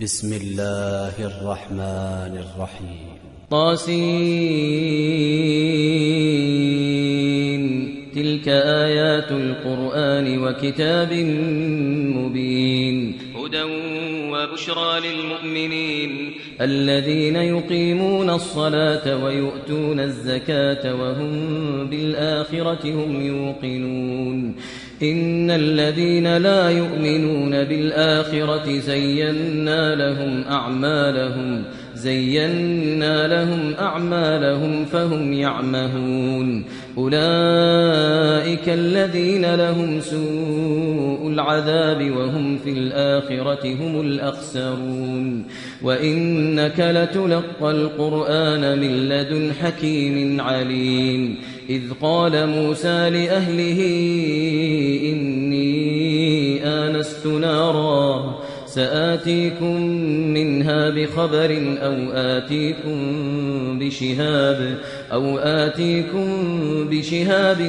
بسم الله الرحمن الرحيم. طاسين. تلك آيات القرآن وكتاب مبين. هدى وبشرى للمؤمنين الذين يقيمون الصلاة ويؤتون الزكاة وهم بالآخرة هم يوقنون. إن الذين لا يؤمنون بالآخرة زينا لهم أعمالهم فهم يعمهون. أولئك الذين لهم سوء العذاب وهم في الآخرة هم الأخسرون. وإنك لتلقى القرآن من لدن حكيم عليم. إذ قال موسى لأهله إني آنست نارا سآتيكم منها بخبر أو آتيكم بشهاب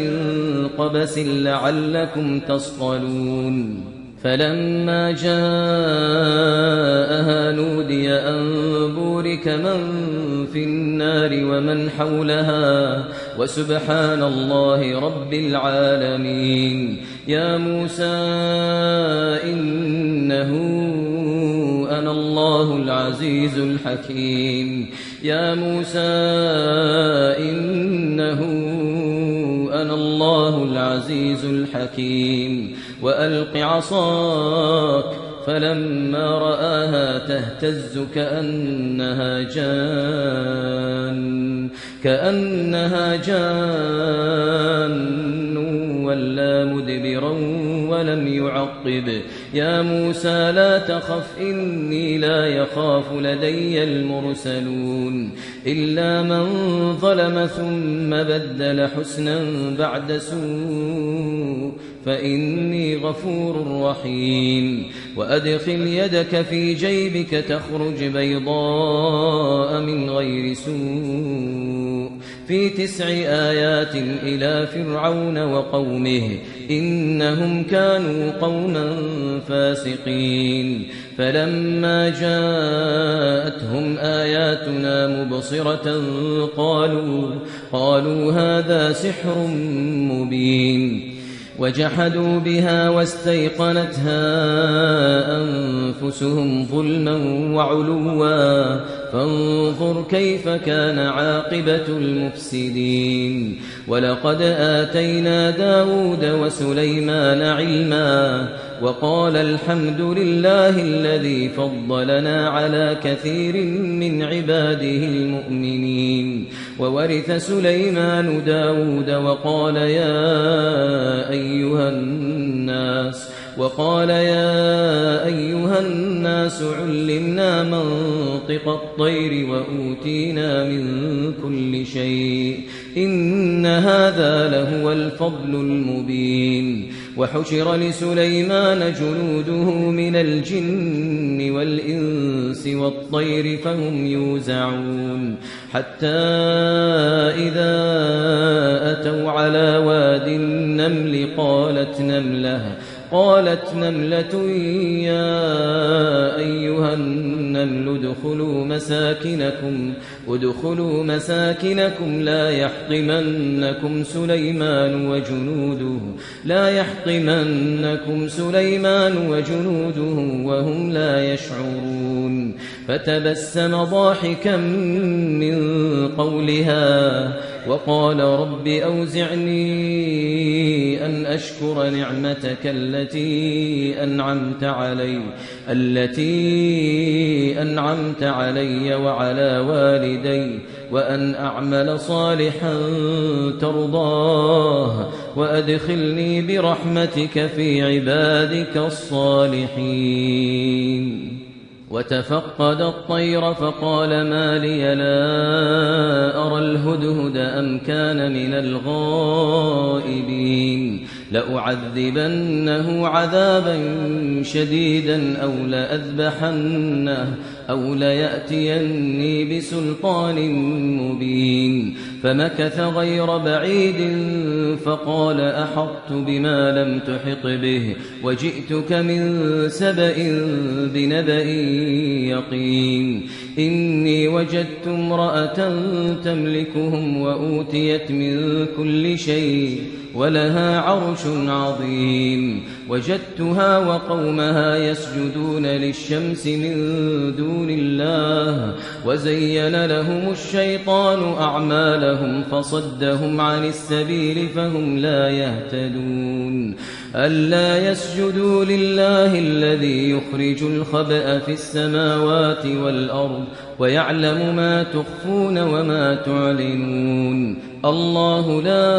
قبس لعلكم تصطلون. فلما جاءها نودي أن بورك من في النار ومن حولها وسبحان الله رب العالمين. يا موسى إنه أنا الله العزيز الحكيم. يا موسى إنه أنا الله العزيز الحكيم. وألق عصاك فلما رآها تهتز كأنها جان ولا مدبرا ولم يعقب. يا موسى لا تخف إني لا يخاف لدي المرسلون. إلا من ظلم ثم بدل حسنا بعد سوء فإني غفور رحيم. وأدخل يدك في جيبك تخرج بيضاء من غير سوء في 9 آيات إلى فرعون وقومه إنهم كانوا قوما فاسقين. فلما جاءتهم آياتنا مبصرة قالوا هذا سحر مبين. وجحدوا بها واستيقنتها أنفسهم ظلما وعلوا فانظر كيف كان عاقبة المفسدين. ولقد آتينا داود وسليمان علما وقال الحمد لله الذي فضلنا على كثير من عباده المؤمنين. وورث سليمان داود وقال يا أيها الناس علمنا منطق الطير وأوتينا من كل شيء إن هذا لهو الفضل المبين. وحشر لسليمان جنوده من الجن والإنس والطير فهم يوزعون. حتى إذا أتوا على واد النمل قالت نملة يا أيها النمل ادخلوا مساكنكم لا يحطمنكم سليمان وجنوده وهم لا يشعرون. فتبسم ضاحكا من قولها وقال رب أوزعني أن أشكر نعمتك التي أنعمت علي وعلى والدي وأن أعمل صالحا ترضاه وأدخلني برحمتك في عبادك الصالحين. وتفقد الطير فقال ما لي لا أرى الهدهد أم كان من الغائبين. لأعذبنه عذابا شديدا أو ليأتيني بسلطان مبين. فمكث غير بعيد فقال أحطت بما لم تحط به وجئتك من سبأ بنبأ يقين. إني وجدت امرأة تملكهم وأوتيت من كل شيء ولها عرش عظيم. وجدتها وقومها يسجدون للشمس من دون الله وزين لهم الشيطان أعمالهم فصدهم عن السبيل فهم لا يهتدون. ألا يسجدوا لله الذي يخرج الخبأ في السماوات والأرض ويعلم ما تخفون وما تعلنون. الله لا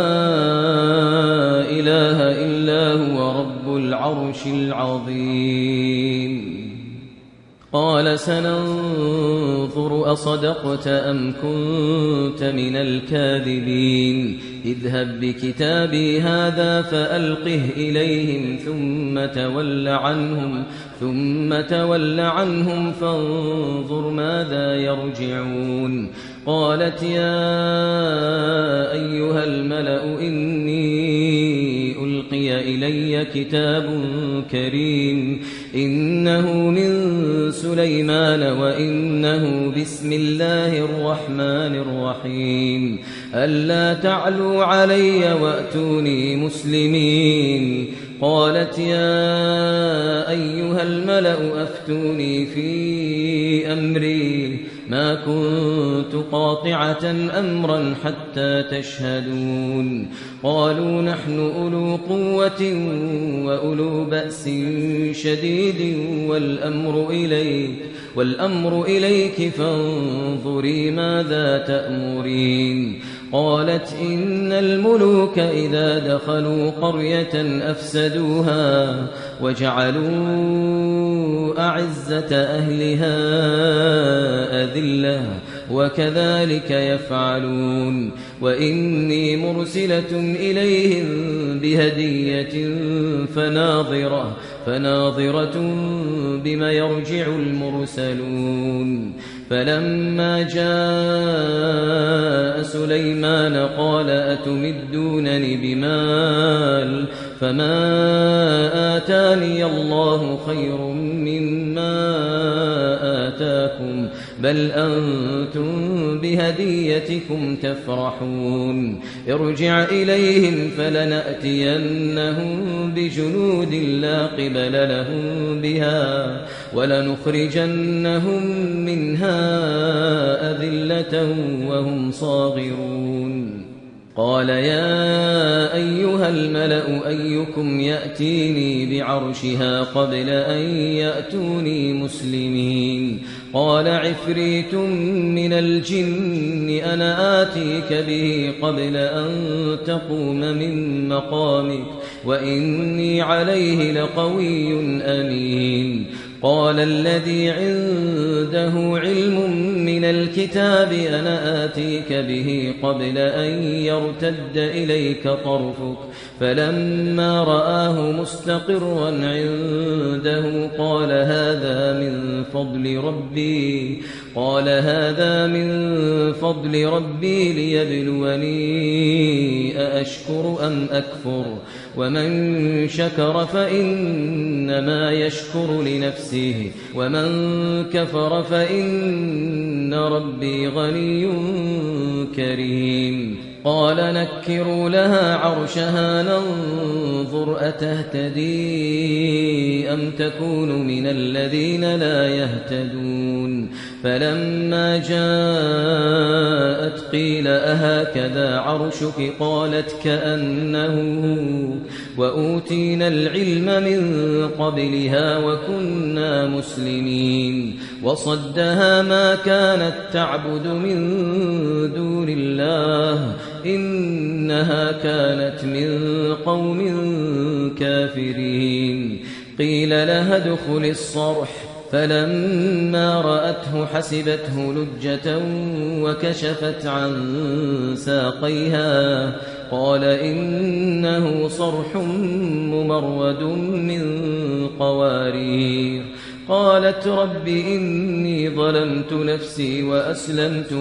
إله إلا هو رب العرش العظيم. قال سننظر أصدقت أم كنت من الكاذبين. اذهب بكتابي هذا فألقه إليهم ثم تول عنهم فانظر ماذا يرجعون. قالت يا أيها الملأ إني ألقي إلي كتاب كريم إنه من سليمان وإنه بسم الله الرحمن الرحيم. ألا تعلوا علي وأتوني مسلمين. قالت يا أيها الملأ أفتوني في أمري ما كنت قاطعة أمرا حتى تشهدون. قالوا نحن أولو قوة وأولو بأس شديد والأمر إليك فانظري ماذا تأمرين. قالت إن الملوك إذا دخلوا قرية أفسدوها وجعلوا أعزة أهلها أذلة وكذلك يفعلون. وإني مرسلة إليهم بهدية فناظرة بما يرجع المرسلون. فلما جاء سليمان قال أتمدونني بمال فما آتاني الله خير مما آتاكم بل أنتم بهديتكم تفرحون. ارجع إليهم فلنأتينهم بجنود لا قبل لهم بها ولنخرجنهم منها أذلة وهم صاغرون. قال يا أيها الملأ أيكم يأتيني بعرشها قبل أن يأتوني مسلمين. قال عفريت من الجن أنا آتيك به قبل أن تقوم من مقامك وإني عليه لقوي أمين. قال الذي عنده علم من الكتاب أنا آتيك به قبل أن يرتد إليك طرفك فلما رآه مستقرا عنده قال هذا من فضل ربي ليبلوني أأشكر أم أكفر ومن شكر فإنما يشكر لنفسه ومن كفر فإن ربي غني كريم. قال نكروا لها عرشها ننظر أتهتدي أم تكون من الذين لا يهتدون. فلما جاءت قيل أهكذا عرشك قالت كأنه وأوتينا العلم من قبلها وكنا مسلمين. وصدها ما كانت تعبد من دون الله إنها كانت من قوم كافرين. قيل لها ادخل الصرح فلما رأته حسبته لجة وكشفت عن ساقيها قال إنه صرح ممرد من قوارير. قالت رب إني ظلمت نفسي وأسلمت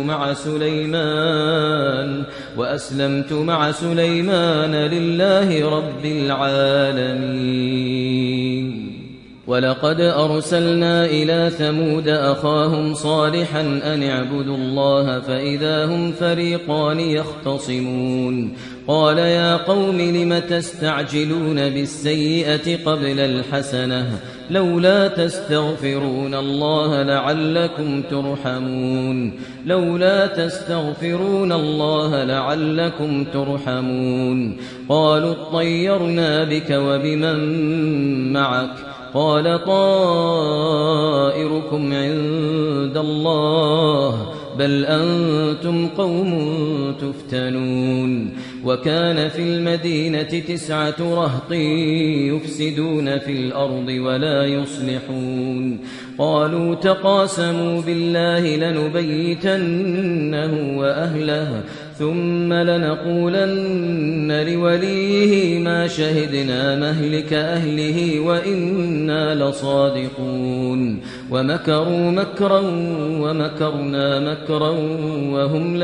مع سليمان لله رب العالمين. ولقد أرسلنا إلى ثمود أخاهم صالحا أن اعبدوا الله فإذا هم فريقان يختصمون. قال يا قوم لم تستعجلون بالسيئة قبل الحسنة لولا تستغفرون الله لعلكم ترحمون. قالوا اطيرنا بك وبمن معك قال طائركم عند الله بل أنتم قوم تفتنون. وكان في المدينة 9 رهط يفسدون في الأرض ولا يصلحون. قالوا تقاسموا بالله لنبيتنه وأهله ثم لنقولن لوليه ما شهدنا مهلك أهله وإنا لصادقون. ومكروا مكرا ومكرنا مكرا وهم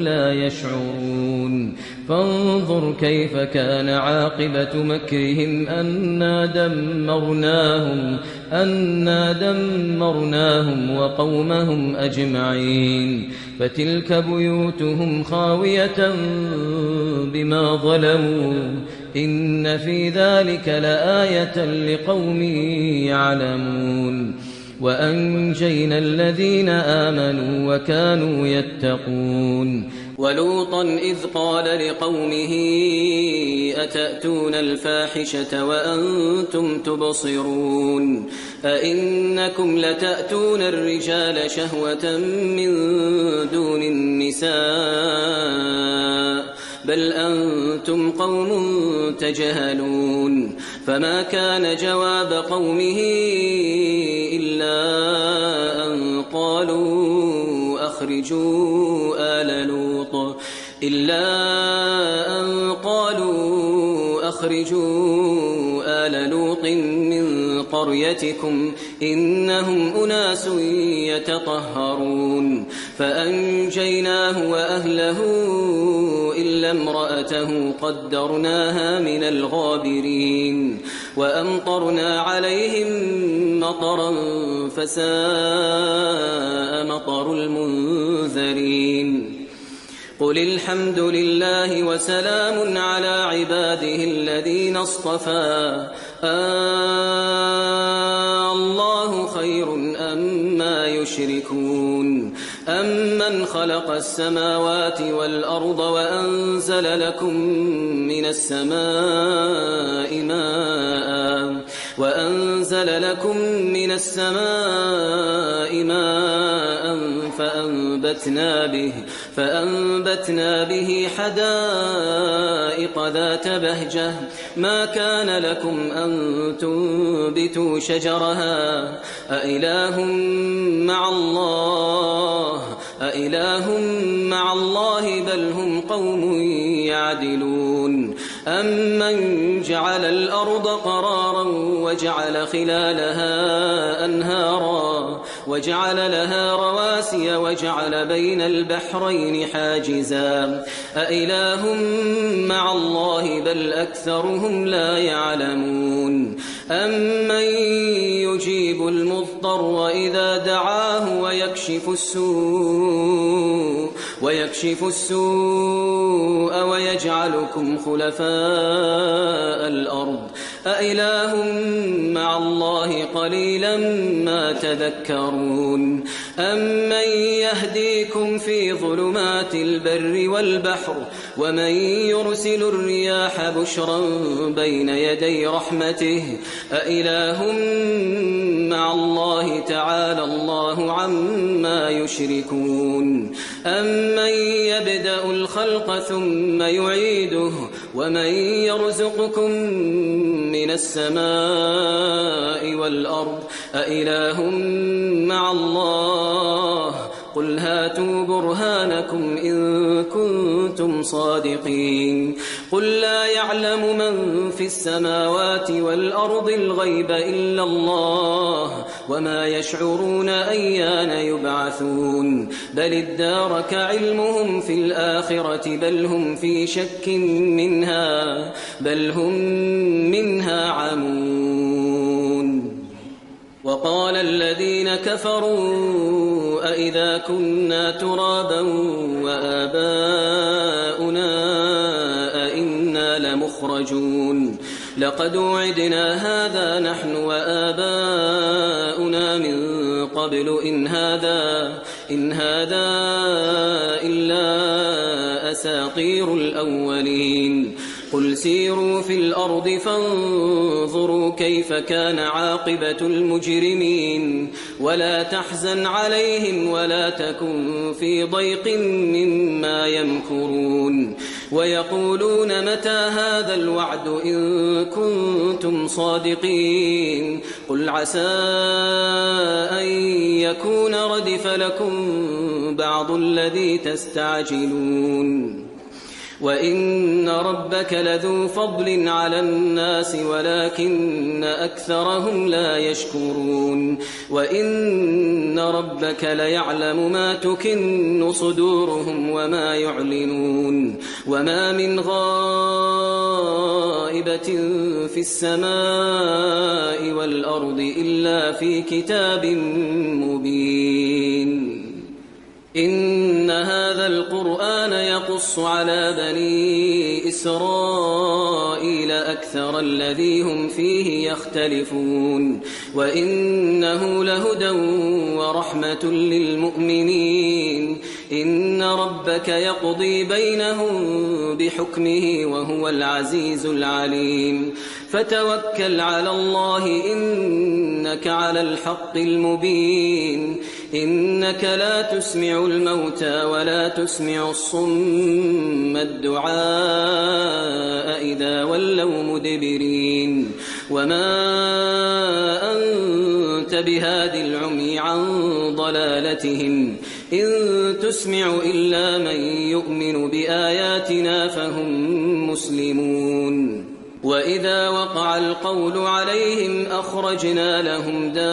لا يشعرون. فانظر كيف كان عاقبة مكرهم أنا دمرناهم وقومهم أجمعين. فتلك بيوتهم خاوية بما ظلموا إن في ذلك لآية لقوم يعلمون. وأنجينا الذين آمنوا وكانوا يتقون. ولوطا إذ قال لقومه أتأتون الفاحشة وأنتم تبصرون أئنكم لتأتون الرجال شهوة من دون النساء بل أنتم قوم تجهلون. فما كان جواب قومه إلا أن قالوا أخرجوا آل لوط من قريتكم إنهم أناس يتطهرون. فأنجيناه وأهله إلا امرأته قدرناها من الغابرين. وأمطرنا عليهم مطرا فساء مطر المنذرين. قل الحمد لله وسلام على عباده الذين اصطفى الله خير أما يشركون. أمن خلق السماوات والأرض وأنزل لكم من السماء ماء فأنبتنا به حدائق ذات بهجة ما كان لكم أن تنبتوا شجرها أإله مع الله بل هم قوم يعدلون. أمن جعل الأرض قرارا وجعل خلالها أنهارا وجعل لها رواسي وجعل بين البحرين حاجزا أإله مع الله بل أكثرهم لا يعلمون. أمن يجيب المضطر إذا دعاه ويكشف السوء ويجعلكم خلفاء الأرض أإله مع الله قليلا ما تذكرون. أمن يهديكم في ظلمات البر والبحر ومن يرسل الرياح بشرا بين يدي رحمته أإله مع الله تعالى الله عما يشركون. أمن يبدأ الخلق ثم يعيده ومن يرزقكم من السماء والأرض أإله مع الله قل هاتوا برهانكم إن كنتم صادقين قل لا يعلم من في السماوات والأرض الغيب إلا الله وما يشعرون أيان يبعثون بل ادارك علمهم في الآخرة بل هم في شك منها بل هم منها عمون وقال الذين كفروا أئذا كنا ترابا وآباؤنا أئنا لمخرجون لقد وعدنا هذا نحن وآباؤنا من قبل إن هذا إلا أساطير الأولين قل سيروا في الأرض فانظروا كيف كان عاقبة المجرمين ولا تحزن عليهم ولا تكن في ضيق مما يمكرون ويقولون متى هذا الوعد إن كنتم صادقين قل عسى أن يكون ردف لكم بعض الذي تستعجلون وإن ربك لذو فضل على الناس ولكن أكثرهم لا يشكرون وإن ربك ليعلم ما تكن صدورهم وما يعلنون وما من غائبة في السماء والأرض إلا في كتاب مبين إن هذا القرآن يقص على بني إسرائيل أكثر الذي هم فيه يختلفون وإنه لهدى ورحمة للمؤمنين إن ربك يقضي بينهم بحكمه وهو العزيز العليم فتوكل على الله إنك على الحق المبين إنك لا تسمع الموتى ولا تسمع الصم الدعاء إذا ولوا مدبرين وما أنت بهاد العمي عن ضلالتهم إن تسمع إلا من يؤمن بآياتنا فهم مسلمون وإذا وقع القول عليهم أخرجنا لهم دابة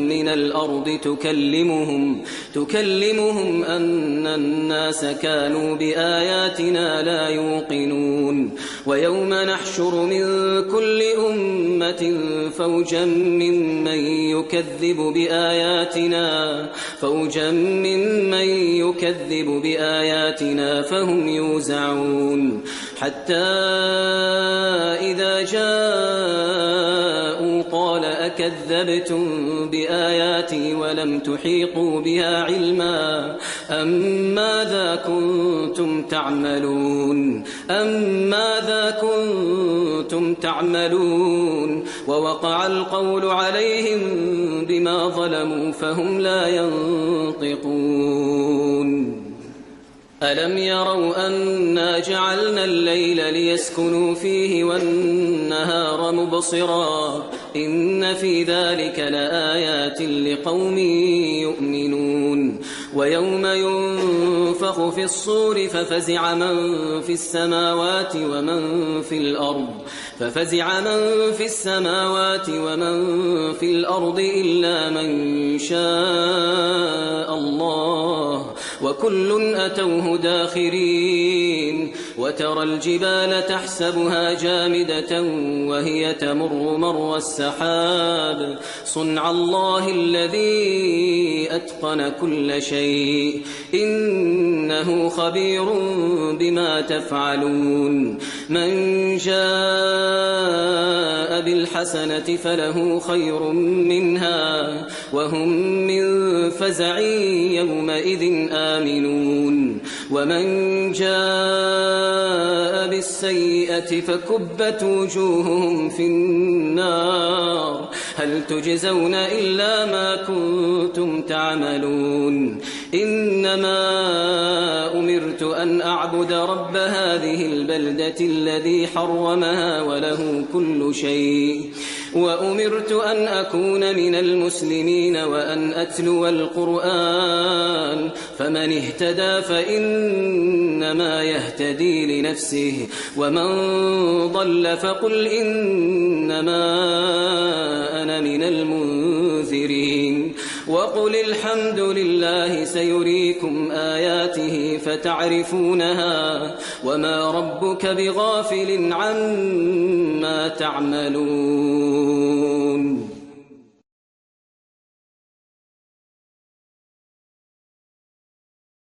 من الأرض تكلمهم أن الناس كانوا بآياتنا لا يوقنون ويوم نحشر من كل أمة فوجا ممن يكذب بآياتنا فهم يوزعون حتى إذا جاءوا قال أكذبتم بآياتي ولم تحيطوا بها علما أم ماذا كنتم تعملون ووقع القول عليهم بما ظلموا فهم لا ينطقون ألم يروا أنا جعلنا الليل ليسكنوا فيه والنهار مبصرا إن في ذلك لآيات لقوم يؤمنون ويوم ينفخ في الصور ففزع من في السماوات ومن في الأرض إلا من شاء الله وكل أتوه داخرين وترى الجبال تحسبها جامدة وهي تمر مر السحاب صنع الله الذي أتقن كل شيء إنه خبير بما تفعلون من جاء بالحسنة فله خير منها وهم من فزع يومئذ آمنون ومن جاء بالسيئة فكبت وجوههم في النار هل تجزون إلا ما كنتم تعملون إنما أمرت أن أعبد رب هذه البلدة الذي حرمها وله كل شيء وأمرت أن أكون من المسلمين وأن أتلو القرآن فمن اهتدى فإنما يهتدي لنفسه ومن ضل فقل إنما أنا من المنذرين وقل الحمد لله سيريكم آياته فتعرفونها وما ربك بغافل عما تعملون